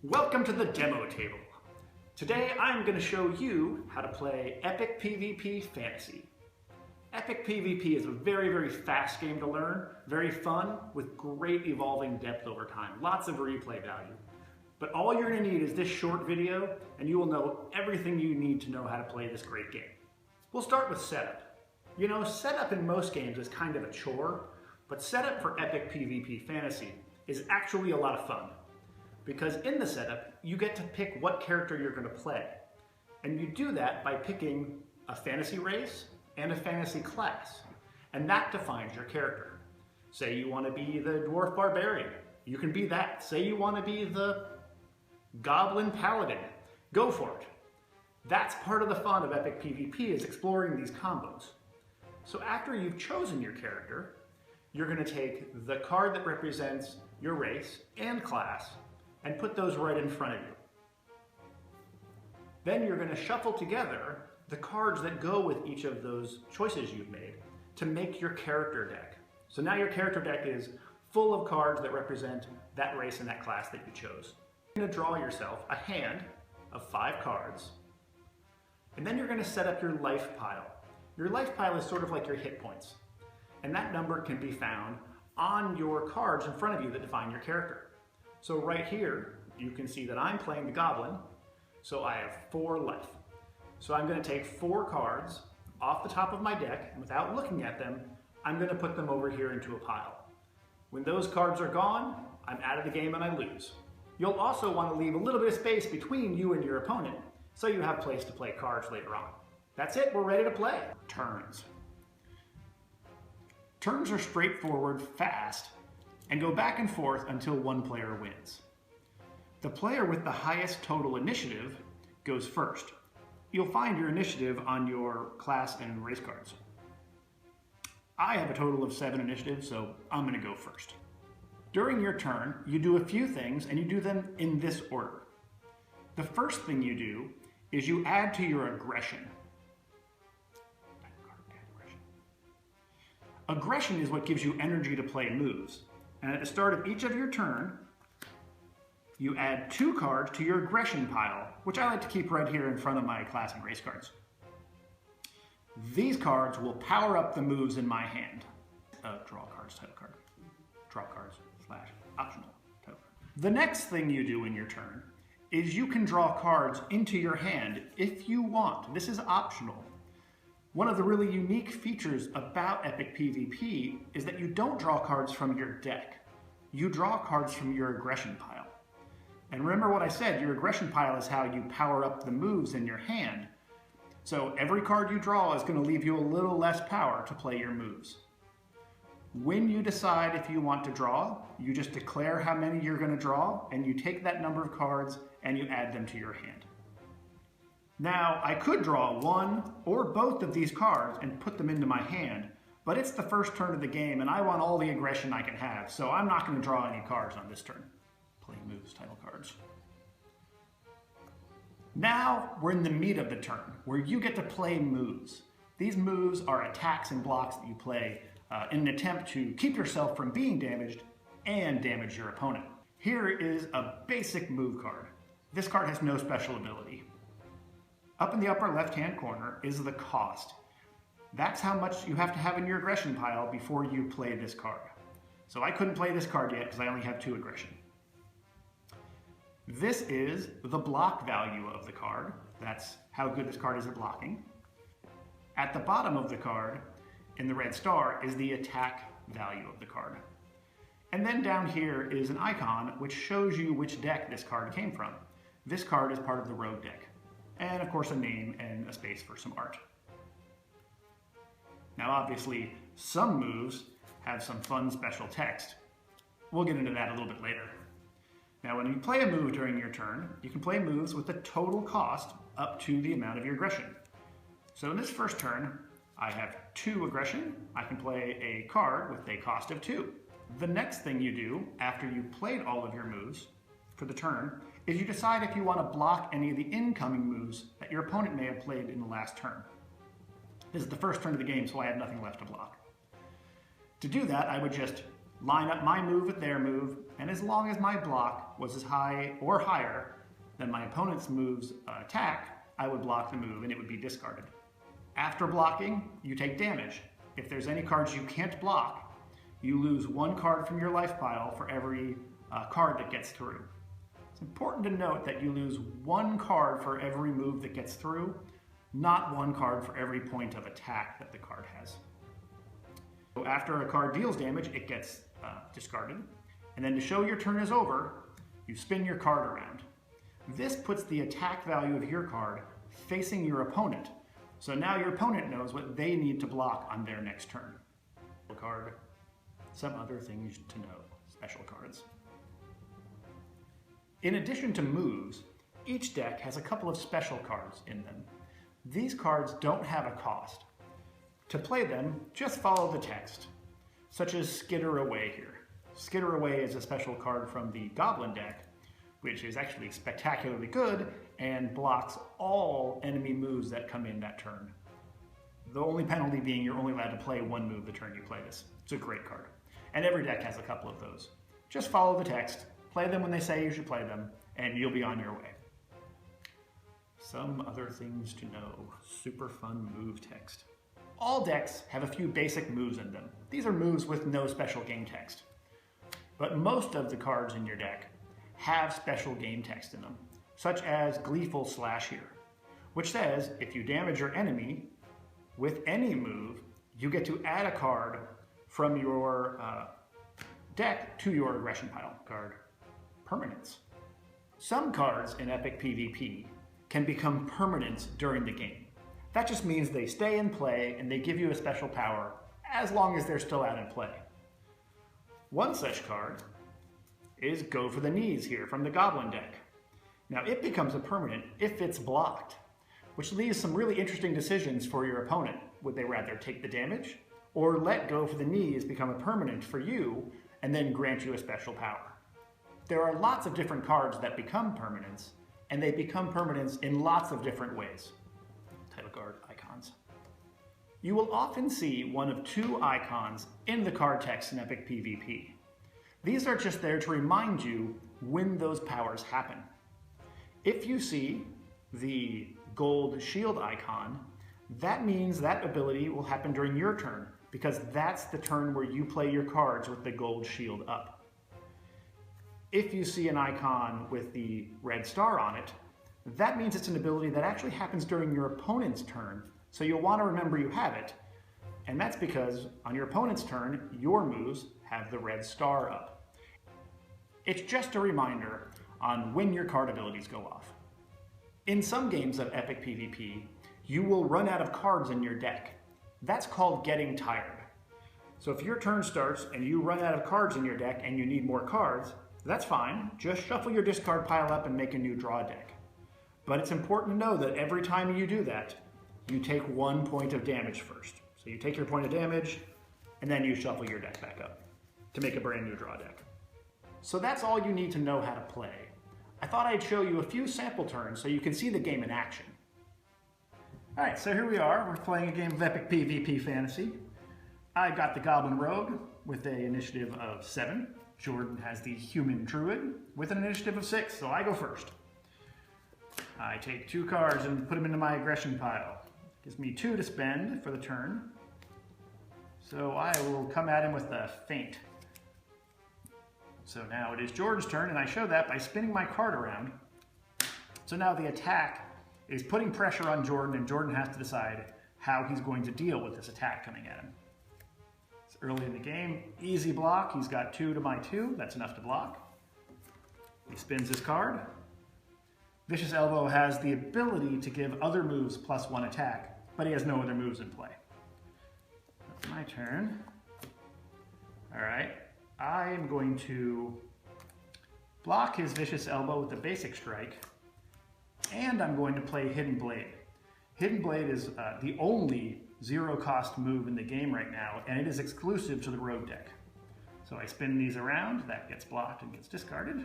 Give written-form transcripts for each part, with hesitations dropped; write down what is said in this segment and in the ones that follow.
Welcome to the demo table. Today I'm going to show you how to play Epic PvP Fantasy. Epic PvP is a very fast game to learn, very fun, with great evolving depth over time, lots of replay value. But all you're going to need is this short video and you will know everything you need to know how to play this great game. We'll start with setup. You know, setup in most games is kind of a chore, but setup for Epic PvP Fantasy is actually a lot of fun. Because in the setup, you get to pick what character you're going to play. And you do that by picking a fantasy race and a fantasy class. And that defines your character. Say you want to be the Dwarf Barbarian. You can be that. Say you want to be the Goblin Paladin. Go for it. That's part of the fun of Epic PvP, is exploring these combos. So after you've chosen your character, you're going to take the card that represents your race and class and put those right in front of you. Then you're going to shuffle together the cards that go with each of those choices you've made to make your character deck. So now your character deck is full of cards that represent that race and that class that you chose. You're going to draw yourself a hand of 5 cards, and then you're going to set up your life pile. Your life pile is sort of like your hit points, and that number can be found on your cards in front of you that define your character. So right here, you can see that I'm playing the Goblin, so I have 4 life. So I'm going to take 4 cards off the top of my deck, and without looking at them, I'm going to put them over here into a pile. When those cards are gone, I'm out of the game and I lose. You'll also want to leave a little bit of space between you and your opponent, so you have place to play cards later on. That's it, we're ready to play. Turns. Turns are straightforward, fast, and go back and forth until one player wins. The player with the highest total initiative goes first. You'll find your initiative on your class and race cards. I have a total of 7 initiatives, so I'm going to go first. During your turn, you do a few things, and you do them in this order. The first thing you do is you add to your aggression. Aggression is what gives you energy to play moves. And at the start of each of your turn, you add 2 cards to your aggression pile, which I like to keep right here in front of my class and race cards. These cards will power up the moves in my hand. Draw cards, title card. Draw cards / optional title card. The next thing you do in your turn is you can draw cards into your hand if you want. This is optional. One of the really unique features about Epic PvP is that you don't draw cards from your deck. You draw cards from your aggression pile. And remember what I said, your aggression pile is how you power up the moves in your hand. So every card you draw is going to leave you a little less power to play your moves. When you decide if you want to draw, you just declare how many you're going to draw, and you take that number of cards and you add them to your hand. Now, I could draw 1 or both of these cards and put them into my hand, but it's the first turn of the game and I want all the aggression I can have, so I'm not going to draw any cards on this turn. Play moves, title cards. Now, we're in the meat of the turn, where you get to play moves. These moves are attacks and blocks that you play in an attempt to keep yourself from being damaged and damage your opponent. Here is a basic move card. This card has no special ability. Up in the upper left-hand corner is the cost. That's how much you have to have in your aggression pile before you play this card. So I couldn't play this card yet because I only have 2 aggression. This is the block value of the card. That's how good this card is at blocking. At the bottom of the card, in the red star, is the attack value of the card. And then down here is an icon which shows you which deck this card came from. This card is part of the rogue deck. And of course a name and a space for some art. Now obviously some moves have some fun special text. We'll get into that a little bit later. Now when you play a move during your turn, you can play moves with the total cost up to the amount of your aggression. So in this first turn, I have 2 aggression. I can play a card with a cost of 2. The next thing you do after you've played all of your moves for the turn is you decide if you want to block any of the incoming moves that your opponent may have played in the last turn. This is the first turn of the game, so I have nothing left to block. To do that, I would just line up my move with their move, and as long as my block was as high or higher than my opponent's move's attack, I would block the move and it would be discarded. After blocking, you take damage. If there's any cards you can't block, you lose 1 card from your life pile for every card that gets through. It's important to note that you lose 1 card for every move that gets through, not 1 card for every point of attack that the card has. So after a card deals damage, it gets discarded. And then to show your turn is over, you spin your card around. This puts the attack value of your card facing your opponent. So now your opponent knows what they need to block on their next turn. Card, some other things to know, special cards. In addition to moves, each deck has a couple of special cards in them. These cards don't have a cost. To play them, just follow the text, such as Skitter Away here. Skitter Away is a special card from the Goblin deck, which is actually spectacularly good and blocks all enemy moves that come in that turn. The only penalty being you're only allowed to play 1 move the turn you play this. It's a great card. And every deck has a couple of those. Just follow the text, play them when they say you should play them, and you'll be on your way. Some other things to know. Super fun move text. All decks have a few basic moves in them. These are moves with no special game text. But most of the cards in your deck have special game text in them, such as Gleeful Slash here, which says if you damage your enemy with any move, you get to add a card from your deck to your aggression pile. Card permanents. Some cards in Epic PvP can become permanents during the game. That just means they stay in play and they give you a special power as long as they're still out in play. One such card is Go for the Knees here from the Goblin deck. Now it becomes a permanent if it's blocked, which leaves some really interesting decisions for your opponent. Would they rather take the damage or let Go for the Knees become a permanent for you and then grant you a special power? There are lots of different cards that become permanents, and they become permanents in lots of different ways. Title card icons. You will often see one of 2 icons in the card text in Epic PvP. These are just there to remind you when those powers happen. If you see the gold shield icon, that means that ability will happen during your turn, because that's the turn where you play your cards with the gold shield up. If you see an icon with the red star on it, that means it's an ability that actually happens during your opponent's turn, so you'll want to remember you have it, and that's because on your opponent's turn, your moves have the red star up. It's just a reminder on when your card abilities go off. In some games of Epic PvP, you will run out of cards in your deck. That's called getting tired. So if your turn starts and you run out of cards in your deck and you need more cards, that's fine. Just shuffle your discard pile up and make a new draw deck. But it's important to know that every time you do that, you take 1 point of damage first. So you take your point of damage, and then you shuffle your deck back up to make a brand new draw deck. So that's all you need to know how to play. I thought I'd show you a few sample turns so you can see the game in action. All right, so here we are. We're playing a game of Epic PvP Fantasy. I got the Goblin Rogue with an initiative of 7. Jordan has the Human Druid with an initiative of 6, so I go first. I take 2 cards and put them into my aggression pile. Gives me 2 to spend for the turn. So I will come at him with a feint. So now it is Jordan's turn, and I show that by spinning my card around. So now the attack is putting pressure on Jordan, and Jordan has to decide how he's going to deal with this attack coming at him. It's early in the game, easy block. He's got 2 to my 2, that's enough to block. He spins his card. Vicious Elbow has the ability to give other moves +1 attack, but he has no other moves in play. That's my turn. All right, I'm going to block his Vicious Elbow with the basic strike, and I'm going to play Hidden Blade. Hidden Blade is the only 0-cost move in the game right now, and it is exclusive to the Rogue deck. So I spin these around, that gets blocked and gets discarded.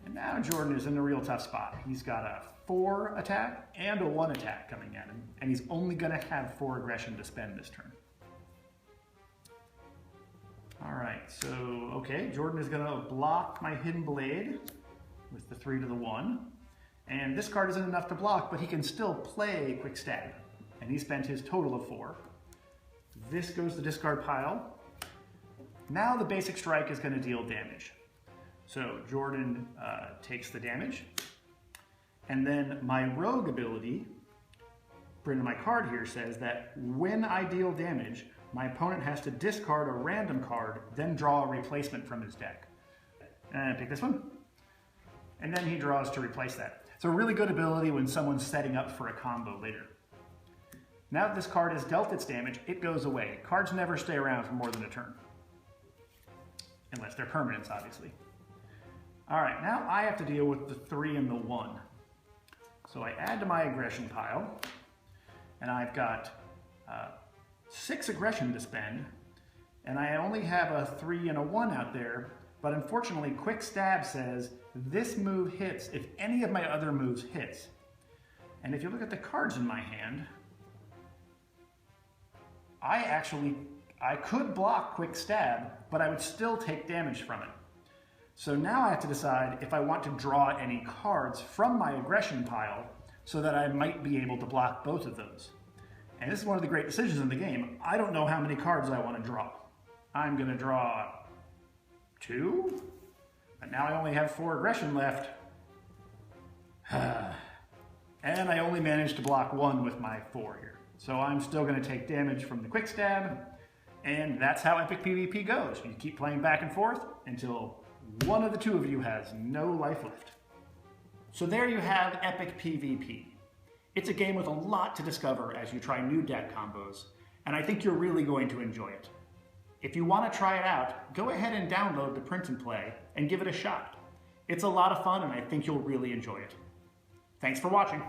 And now Jordan is in a real tough spot. He's got a 4 attack and a 1 attack coming at him, and he's only going to have 4 aggression to spend this turn. All right, so, okay, Jordan is gonna block my Hidden Blade with the 3 to the 1. And this card isn't enough to block, but he can still play Quick Stab. And he spent his total of 4. This goes to the discard pile. Now the basic strike is gonna deal damage. So Jordan takes the damage. And then my rogue ability, printed my card here, says that when I deal damage, my opponent has to discard a random card, then draw a replacement from his deck. And pick this one. And then he draws to replace that. It's a really good ability when someone's setting up for a combo later. Now that this card has dealt its damage, it goes away. Cards never stay around for more than a turn. Unless they're permanents, obviously. All right, now I have to deal with the 3 and the 1. So I add to my aggression pile, and I've got 6 aggression to spend, and I only have a 3 and a 1 out there, but unfortunately Quick Stab says this move hits if any of my other moves hits. And if you look at the cards in my hand, I could block Quick Stab, but I would still take damage from it. So now I have to decide if I want to draw any cards from my aggression pile so that I might be able to block both of those. And this is one of the great decisions in the game. I don't know how many cards I want to draw. I'm going to draw 2, but now I only have 4 aggression left. And I only managed to block 1 with my 4 here. So I'm still going to take damage from the Quick Stab, and that's how Epic PvP goes. You keep playing back and forth until one of the 2 of you has no life left. So there you have Epic PvP. It's a game with a lot to discover as you try new deck combos, and I think you're really going to enjoy it. If you want to try it out, go ahead and download the Print and Play and give it a shot. It's a lot of fun, and I think you'll really enjoy it. Thanks for watching.